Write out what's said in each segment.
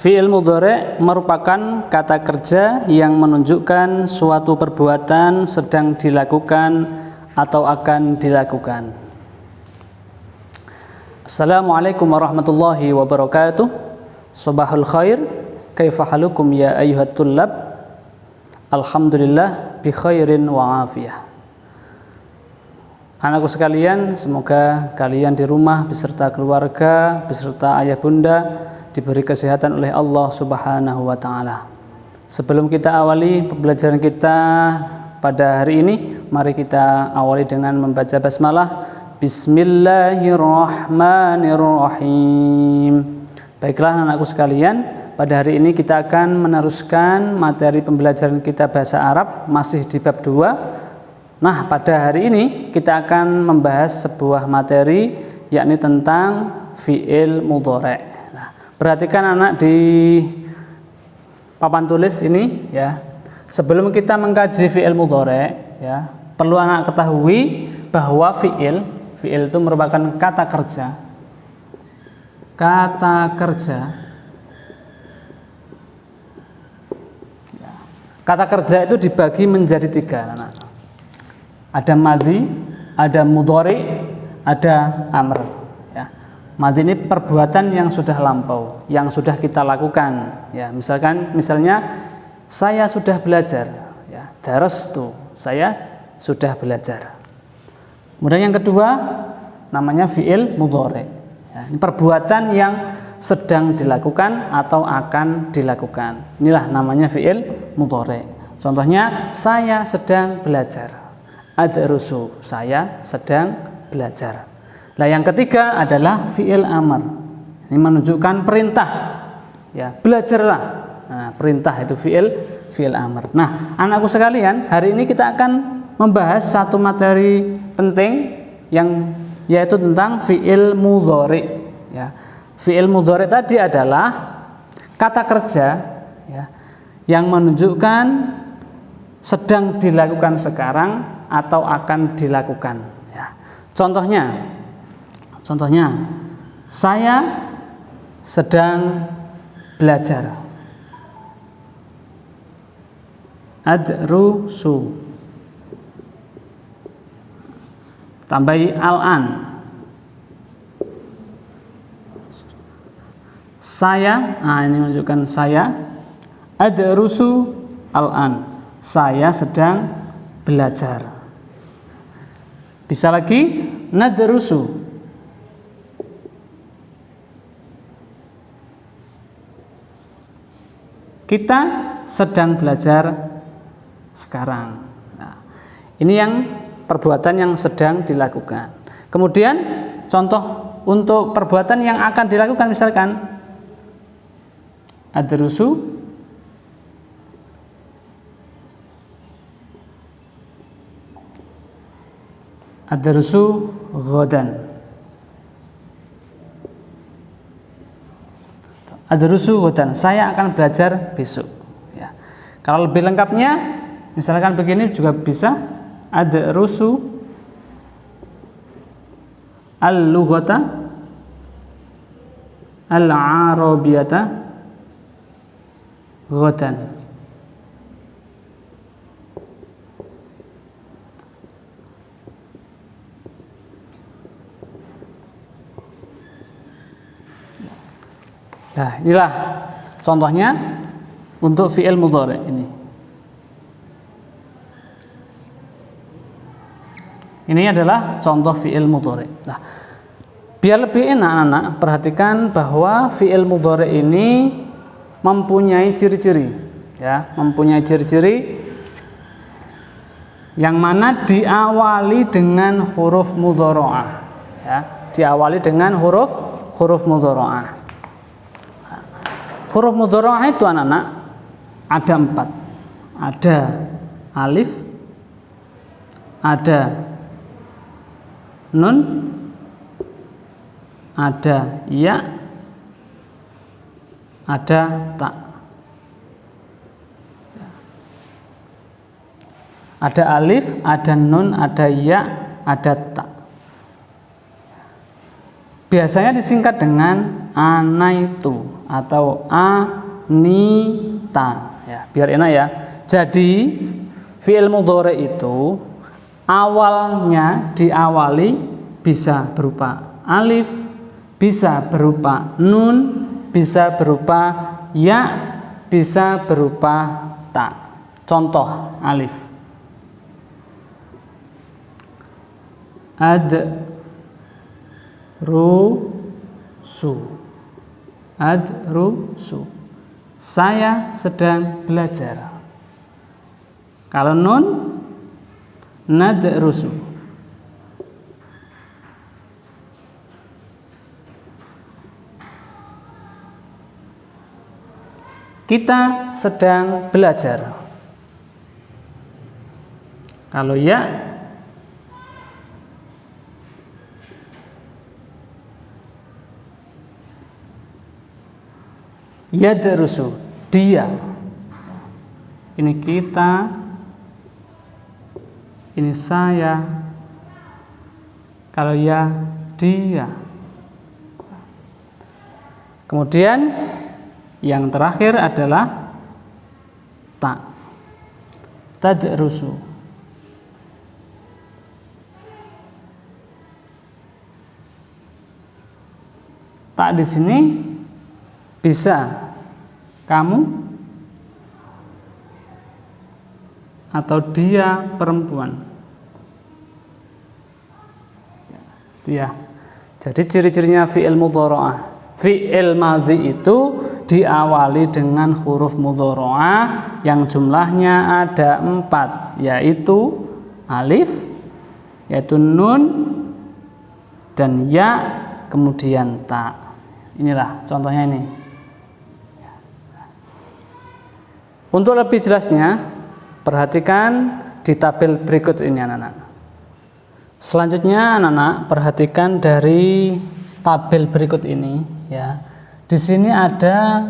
Fi'il mudhari' merupakan kata kerja yang menunjukkan suatu perbuatan sedang dilakukan atau akan dilakukan. Assalamualaikum warahmatullahi wabarakatuh. Subahul khair. Kaifa halukum ya ayyuhat tullab? Alhamdulillah bi khairin wa afiyah. Anakku sekalian, semoga kalian di rumah beserta keluarga, beserta ayah bunda diberi kesehatan oleh Allah Subhanahu wa taala. Sebelum kita awali pembelajaran kita pada hari ini, mari kita awali dengan membaca basmalah. Bismillahirrahmanirrahim. Baiklah anakku sekalian, pada hari ini kita akan meneruskan materi pembelajaran kita bahasa Arab masih di bab 2. Nah, pada hari ini kita akan membahas sebuah materi yakni tentang fi'il mudhari'. Nah, perhatikan anak di papan tulis ini ya. Sebelum kita mengkaji fi'il mudhari' ya, perlu anak ketahui bahwa fi'il itu merupakan kata kerja. Kata kerja. Kata kerja itu dibagi menjadi 3, anak. Ada madhi, ada mudhari', ada amr ya. Madhi ini perbuatan yang sudah lampau, yang sudah kita lakukan ya. Misalnya saya sudah belajar ya, darastu, saya sudah belajar. Kemudian yang kedua namanya fi'il mudhari' ya. Ini perbuatan yang sedang dilakukan atau akan dilakukan. Inilah namanya fi'il mudhari'. Contohnya saya sedang belajar. Adrusu, saya sedang belajar. Nah, yang ketiga adalah fi'il amr. Ini menunjukkan perintah. Ya, belajarlah. Nah, perintah itu fi'il amr. Nah, anakku sekalian, hari ini kita akan membahas satu materi penting yang yaitu tentang fi'il mudhari'. Ya. Fi'il mudhari' tadi adalah kata kerja ya, yang menunjukkan sedang dilakukan sekarang atau akan dilakukan ya. Contohnya saya sedang belajar. Adrusu, tambahi al-an. Saya, ini menunjukkan saya. Adrusu al-an, saya sedang belajar. Bisa lagi nadrusu, kita sedang belajar sekarang. Nah, ini yang perbuatan yang sedang dilakukan. Kemudian contoh untuk perbuatan yang akan dilakukan, misalkan adrusu ghadan. Adrusu ghadan, saya akan belajar besok ya. Kalau lebih lengkapnya misalkan begini juga bisa. Adrusu al-lughata al-arabiyata ghadan. Nah, inilah contohnya untuk fi'il mudhari' ini. Ini adalah contoh fi'il mudhari'. Nah, biar lebih enak anak-anak, perhatikan bahwa fi'il mudhari' ini mempunyai ciri-ciri ya, mempunyai ciri-ciri yang mana diawali dengan huruf mudhara'ah ya, diawali dengan huruf mudhara'ah. Huruf mudhara'ah itu anak-anak ada 4. Ada alif, ada nun, ada ya, ada ta. Ada alif, ada nun, ada ya, ada ta. Biasanya disingkat dengan anaitu. atau anita. Ya, biar enak ya. Jadi fi'il mudhari itu awalnya diawali bisa berupa alif, bisa berupa nun, bisa berupa ya, bisa berupa ta. Contoh alif. Adrusu. Saya sedang belajar. Kalau nun, nadrusu. Kita sedang belajar. Kalau ya, yadrusu, dia. Ini kita, ini saya. Kalau ya, dia. Kemudian yang terakhir adalah ta. Tadrusu. Ta di sini bisa kamu atau dia perempuan. Ya. Jadi ciri-cirinya fi'il mudhari'ah. Fi'il madhi itu diawali dengan huruf mudhari'ah yang jumlahnya ada 4, yaitu alif, yaitu nun, dan ya, kemudian ta. Inilah contohnya ini. Untuk lebih jelasnya, perhatikan di tabel berikut ini anak-anak. Selanjutnya anak-anak perhatikan dari tabel berikut ini ya. Di sini ada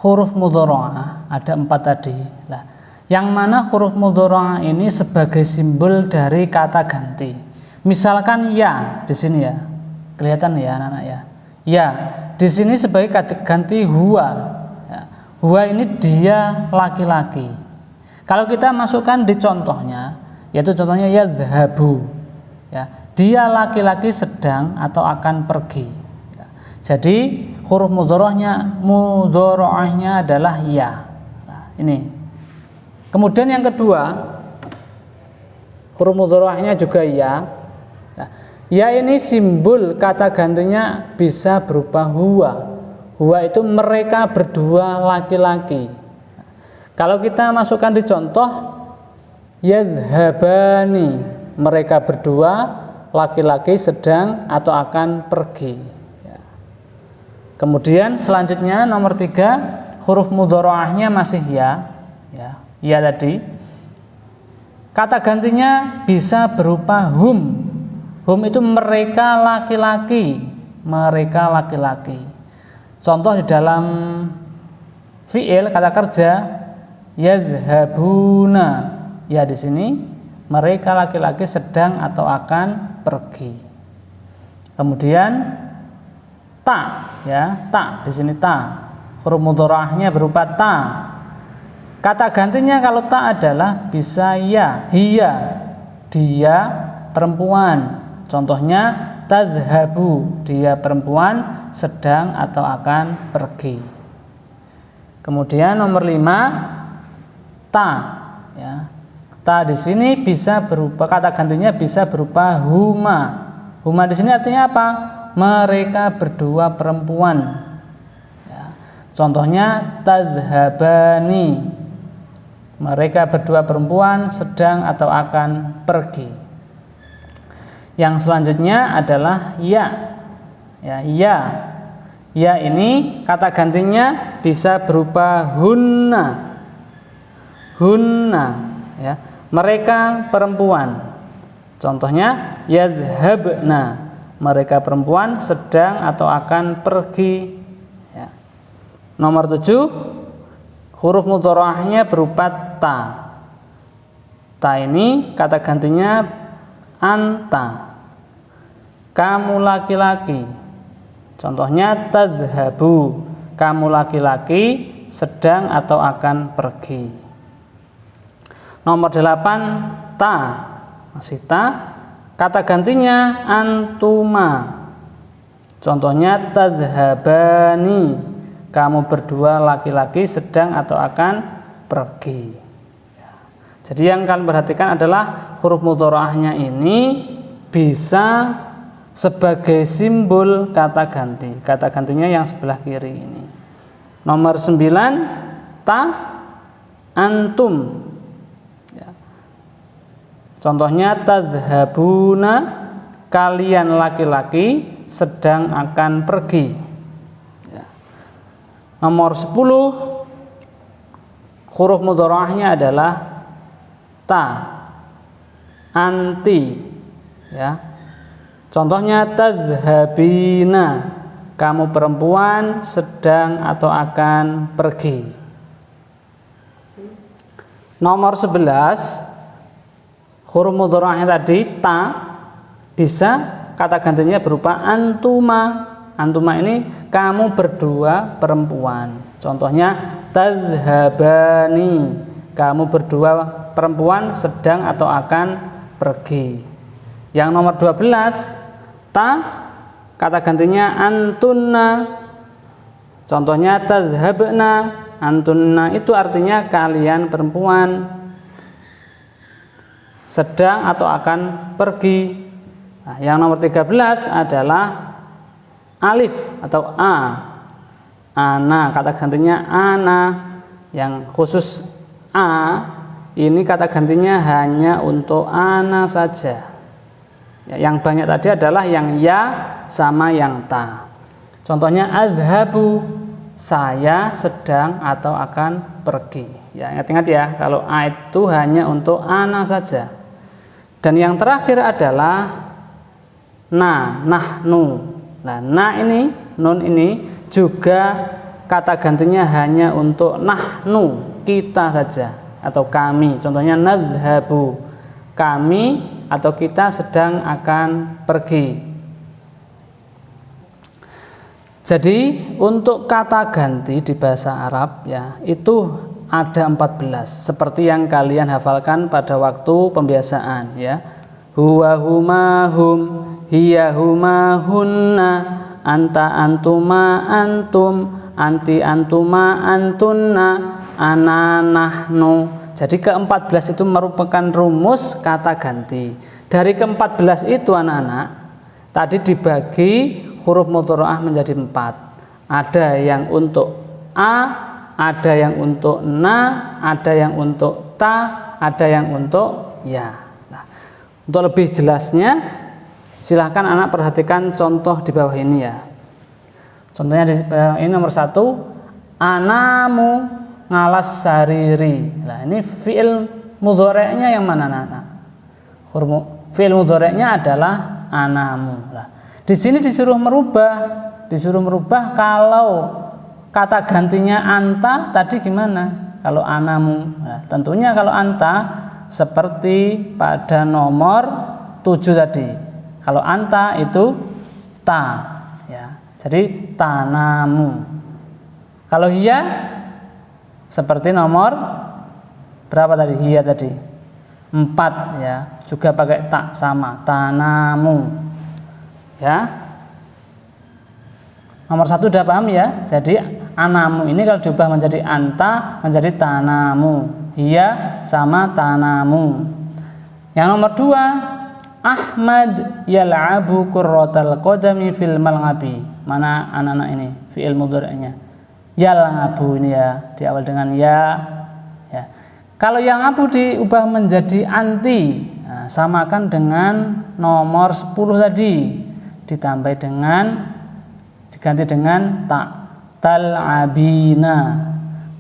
huruf mudhari'ah, ada 4 tadi. Nah, yang mana huruf mudhari'ah ini sebagai simbol dari kata ganti. Misalkan ya di sini ya. Kelihatan ya anak-anak ya. Ya, di sini sebagai kata ganti huwa. Ya, huwa ini dia laki-laki. Kalau kita masukkan di contohnya, yaitu contohnya yadhhabu. Ya, dia laki-laki sedang atau akan pergi. Ya, jadi huruf mudhari'ahnya adalah ya. Nah, ini. Kemudian yang kedua, huruf mudhari'ahnya juga ya. Ya ini simbol kata gantinya bisa berupa huwa. Huwa itu mereka berdua laki-laki. Kalau kita masukkan di contoh yadhhabani, mereka berdua laki-laki sedang atau akan pergi. Kemudian selanjutnya nomor 3, huruf mudhari'ahnya masih ya. Ya tadi. Kata gantinya bisa berupa hum. Hum itu mereka laki-laki, mereka laki-laki. Contoh di dalam fi'il kata kerja yadhhabuna. Ya di sini mereka laki-laki sedang atau akan pergi. Kemudian ta ya, ta di sini ta. Huruf mudhari'ahnya berupa ta. Kata gantinya kalau ta adalah bisa ya, hiya, dia perempuan. Contohnya tadhhabu, dia perempuan sedang atau akan pergi. Kemudian nomor 5 ta ya. Ta di sini bisa berupa kata gantinya bisa berupa huma. Huma di sini artinya apa? Mereka berdua perempuan. Ya. Contohnya tadhhabani, mereka berdua perempuan sedang atau akan pergi. Yang selanjutnya adalah ya. Ya ini kata gantinya bisa berupa hunna. Hunna ya, mereka perempuan. Contohnya yadhhabna, mereka perempuan sedang atau akan pergi ya. Nomor 7, huruf mudhari'ahnya berupa ta. Ta ini kata gantinya anta, kamu laki-laki. Contohnya tadhhabu, kamu laki-laki sedang atau akan pergi. Nomor 8, ta. Masih ta. Kata gantinya antuma. Contohnya tadhhabani, kamu berdua laki-laki sedang atau akan pergi. Jadi yang kalian perhatikan adalah huruf mudhari'ahnya ini bisa sebagai simbol kata ganti. Kata gantinya yang sebelah kiri ini. Nomor 9, ta, antum. Ya. Contohnya tadhhabuna, kalian laki-laki sedang akan pergi. Ya. Nomor 10, huruf mudhari'ahnya adalah ta, anti. Ya. Contohnya tadhhabina, kamu perempuan sedang atau akan pergi. Nomor 11, huruf mudhari'ahnya tadi ta, bisa kata gantinya berupa antuma. Antuma ini kamu berdua perempuan. Contohnya tadhhabani, kamu berdua perempuan sedang atau akan pergi. Yang nomor 12, ta, kata gantinya antunna. Contohnya tadhhabna, antunna itu artinya kalian perempuan sedang atau akan pergi. Nah, yang nomor 13 adalah alif atau a. Ana, kata gantinya ana. Yang khusus a ini kata gantinya hanya untuk ana saja. Ya, yang banyak tadi adalah yang ya sama yang ta. Contohnya azhabu, saya sedang atau akan pergi. Ya, ingat-ingat ya, kalau a itu hanya untuk ana saja. Dan yang terakhir adalah na, nahnu. Nah, na ini, nun ini juga kata gantinya hanya untuk nahnu, kita saja atau kami. Contohnya nadhhabu, kami atau kita sedang akan pergi. Jadi untuk kata ganti di bahasa Arab ya itu ada 14 seperti yang kalian hafalkan pada waktu pembiasaan ya. Huwa huma hum, hiya huma hunna, anta antuma antum, anti antuma antunna, ana nahnu. Jadi ke-14 itu merupakan rumus kata ganti. Dari ke-14 itu anak-anak tadi dibagi huruf mudhari'ah menjadi 4. Ada yang untuk a, ada yang untuk na, ada yang untuk ta, ada yang untuk ya. Untuk lebih jelasnya silahkan anak perhatikan contoh di bawah ini ya. Contohnya di bawah ini nomor 1, anamu ngalas sariri. Nah, ini fi'il mudhari'nya yang mana anak? Fi'il mudhari'nya adalah anamu. Nah, di sini disuruh merubah kalau kata gantinya anta tadi gimana? Kalau anamu. Nah, tentunya kalau anta seperti pada nomor 7 tadi. Kalau anta itu ta ya. Jadi tanamu. Kalau hiya seperti nomor berapa tadi? Hiya tadi 4 ya. Juga pakai ta sama, tanamu. Ya. Nomor 1 udah paham ya. Jadi anamu ini kalau diubah menjadi anta menjadi tanamu. Hiya sama tanamu. Yang nomor 2, Ahmad yal'abu qurratal qadami fil mal'abi. Mana anak-anak ini? Fi'il mudhari'nya. Yal'abu ini ya, diawal dengan ya. Ya. Kalau yang abu diubah menjadi anti, nah, samakan dengan nomor 10 tadi. Ditambah dengan diganti dengan ta. Tal'abina.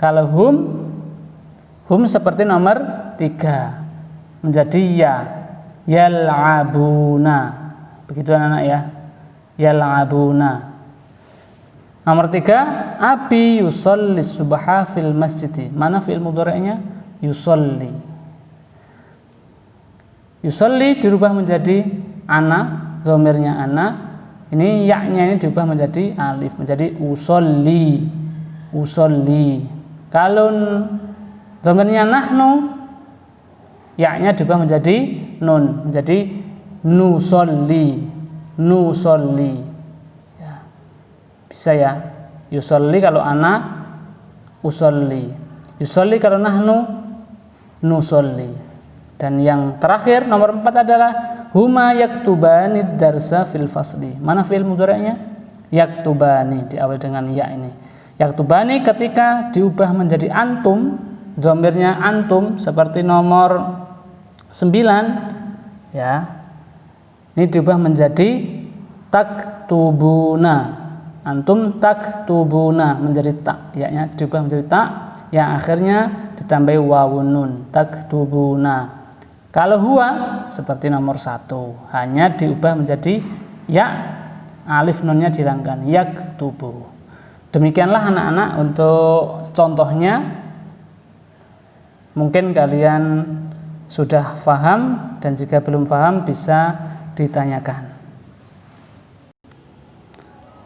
Kalau hum seperti nomor 3 menjadi ya, yal'abuna. Begitu anak-anak ya, yal'abuna. Nomor 3, abi yusolli subha fil masjid. Mana fi'il mudhari'nya? Yusolli. Yusolli dirubah menjadi ana, dhamirnya ana. Ini ya-nya ini diubah menjadi alif, menjadi usolli. usolli. Kalau dhamirnya nahnu, ya-nya diubah menjadi nun, menjadi nusolli, nusolli. Ya. Bisa ya, yusolli kalau ana, usolli. Yusolli kalau nahnu, nusolli. Dan yang terakhir nomor 4 adalah huma yaktubani darsa fil fasli. Mana fi'il mudhari'nya? Yaktubani, diawali dengan ya ini. Yaktubani ketika diubah menjadi antum, dhamirnya antum seperti nomor 9 ya. Ini diubah menjadi taktubuna. Antum taktubuna menjadi tak, ya-nya diubah menjadi tak, yang akhirnya ditambahi wawun nun, taktubuna. Kalau huwa seperti nomor 1, hanya diubah menjadi ya, alif nunnya dihilangkan, yaktubu. Demikianlah anak-anak untuk contohnya. Mungkin kalian sudah paham, dan jika belum paham bisa ditanyakan.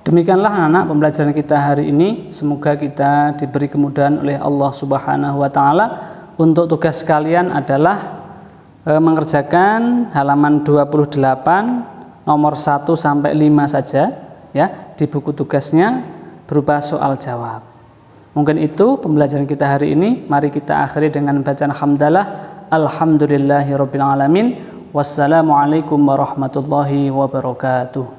Demikianlah anak-anak pembelajaran kita hari ini. Semoga kita diberi kemudahan oleh Allah Subhanahu wa taala. Untuk tugas kalian adalah mengerjakan halaman 28 nomor 1 sampai 5 saja ya di buku tugasnya berupa soal jawab. Mungkin itu pembelajaran kita hari ini. Mari kita akhiri dengan bacaan hamdalah. Alhamdulillahirabbil alamin. Wassalamualaikum warahmatullahi wabarakatuh.